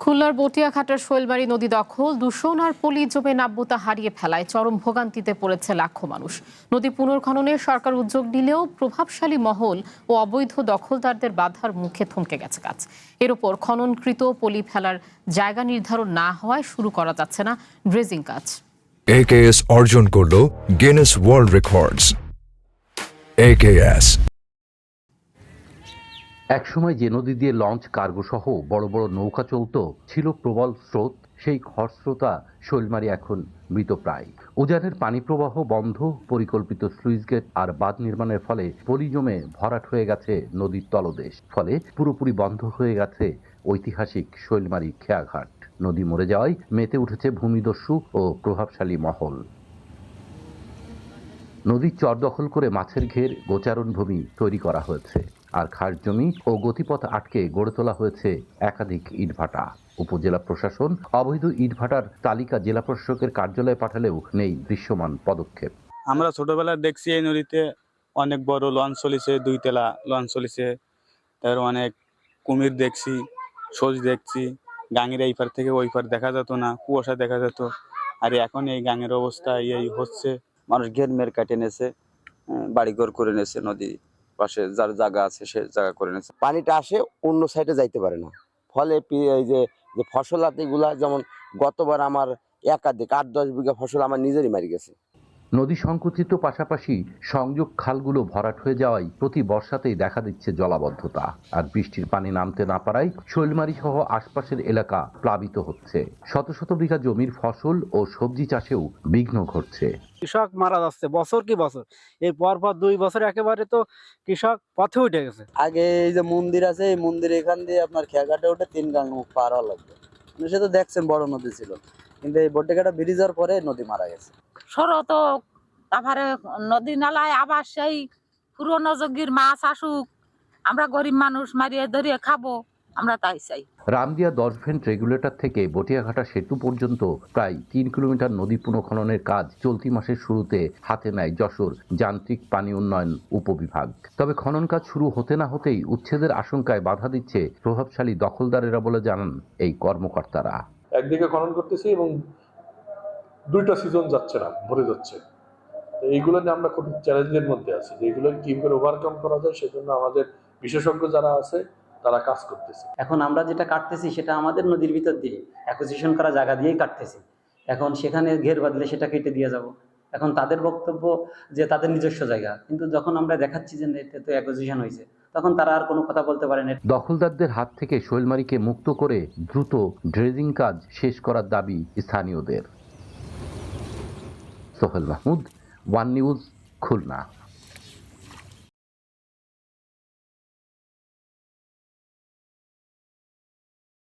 খুলনার বটিয়াঘাটার শৈলবাড়ি নদী দখল, দূষণ আর পলি জমে নাব্যতা হারিয়ে ফেলায় চরম ভোগান্তিতে পড়েছে লাখো মানুষ। নদী পুনর্খননে সরকার উদ্যোগ নিলেও প্রভাবশালী মহল ও অবৈধ দখলদারদের বাধার মুখে থমকে গেছে কাজ। এর ওপর খননকৃত পলি ফেলার জায়গা নির্ধারণ না হওয়ায় শুরু করা যাচ্ছে না ড্রেজিং কাজ। AKS অর্জন করল গিনেস ওয়ার্ল্ড রেকর্ডস। AKS একসময় যে নদী দিয়ে লঞ্চ, কার্গো সহ বড় বড় নৌকা চলত, ছিল প্রবল স্রোত। সেই খরস্রোতা শৈলমারি এখন মৃতপ্রায়। উজানের পানি প্রবাহ বন্ধ, পরিকল্পিত স্লুইস গেট আর বাঁধ নির্মাণের ফলে পলি জমে ভরাট হয়ে গেছে নদীর তলদেশ। ফলে পুরোপুরি বন্ধ হয়ে গেছে ঐতিহাসিক শৈলমারি খেয়াঘাট। নদী মরে যাওয়ায় মেতে উঠেছে ভূমিদস্যু ও প্রভাবশালী মহল। নদীর চর দখল করে মাছের ঘের, গোচারণ ভূমি তৈরি করা হয়েছে। আর খাস জমি ও গতিপথ আটকে গড়ে তোলা হয়েছে একাধিক ইটভাটা। উপজেলা প্রশাসন অবৈধ ইটভাটার তালিকা জেলা প্রশাসকের কার্যালয়ে পাঠালেও নেই দৃশ্যমান পদক্ষেপ। আমরা ছোটবেলায় দেখছি এই নদীতে অনেক বড় লঞ্চ চলেছে, 2 তেলা লঞ্চ চলেছে, তার অনেক কুমির দেখছি, সোজ দেখছি। গাঙের এই পার থেকে ওই পার দেখা যেত না, কুয়াশা দেখা যেত। আর এখন এই গাঙের অবস্থা এই হচ্ছে। মানুষ ঘের মের কাটে নেছে, বাড়িঘর করে নেছে, নদী পাশে যার জায়গা আছে সে জায়গা করে নেছে। পানিটা আসে অন্য সাইডে যাইতে পারে না, ফলে এই যে ফসলাতিগুলা, যেমন গতবার আমার একাধিক 8-10 বিঘা ফসল আমার নিজেরই মারি গেছে। নদী সংকুচিত, পাশাপাশি সংযোগ খালগুলো ভরাট হয়ে যাওয়ায় প্রতি বর্ষাতেই দেখা দিচ্ছে জলাবদ্ধতা। আর বৃষ্টির পানি নামতে না পারায় শৈলমারি সহ আশপাশের এলাকা প্লাবিত হচ্ছে। শত শত বিঘা জমির ফসল ও সবজি চাষেও বিঘ্ন ঘটছে। কৃষক মারা যাচ্ছে বছর কি বছর, এই পরপর 2 বছর একেবারে তো কৃষক পথে উঠে গেছে। আগে এই যে মন্দির আছে, এই মন্দির এখান দিয়ে আপনার খেয়াঘাটে ওঠে 3 গাং মুখ পার হওয়া লাগবে। সে তো দেখছেন বড় নদী ছিল, কিন্তু এই বটিয়াঘাটা ব্রিজ হওয়ার পরে নদী মারা গেছে। শরৎ তারপরে নদী নালায় আবার সেই পুরনো যুগের মাছ আসুক, আমরা গরিব মানুষ মারিয়ে ধরিয়ে খাবো, আমরা তাই চাই। রামদিয়া 10 ভেন্ট রেগুলেটর থেকে বটিয়াঘাটা সেতু পর্যন্ত প্রায় 3 কিলোমিটার নদী পুনঃখননের কাজ চলতি মাসের শুরুতে হাতে নেয় যশোর যান্ত্রিক পানি উন্নয়ন উপবিভাগ। তবে খনন কাজ শুরু হতে না হতেই উচ্ছেদের আশঙ্কায় বাধা দিচ্ছে প্রভাবশালী দখলদারেরা বলে জানান এই কর্মকর্তারা। একদিকে খনন করতেছি এবং 2টা সিজন যাচ্ছে না, ভরে যাচ্ছে। এইগুলো নিয়ে আমরা খুব চ্যালেঞ্জের মধ্যে আছি, যে এগুলো কিভাবে ওভারকাম করা যায়, সেজন্য আমাদের বিশেষজ্ঞ যারা আছে তারা কাজ করতেছে। এখন আমরা যেটা কাটতেছি সেটা আমাদের নদীর ভিতর দিয়ে অ্যাকুইজিশন করা জায়গা দিয়েই কাটতেছি। এখন সেখানে ঘের বাঁধলে সেটা কেটে দিয়ে যাব। এখন তাদের বক্তব্য যে তাদের নিজস্ব জায়গা, কিন্তু যখন আমরা দেখাচ্ছি যে এতে তো অ্যাকুইজিশন হয়েছে, তখন তারা আর কোনো কথা বলতে পারে না। দখলদারদের হাত থেকে শৈলমারিকে মুক্ত করে দ্রুত ড্রেজিং কাজ শেষ করার দাবি স্থানীয়দের। Sohel Mahmud, one news, Khulna.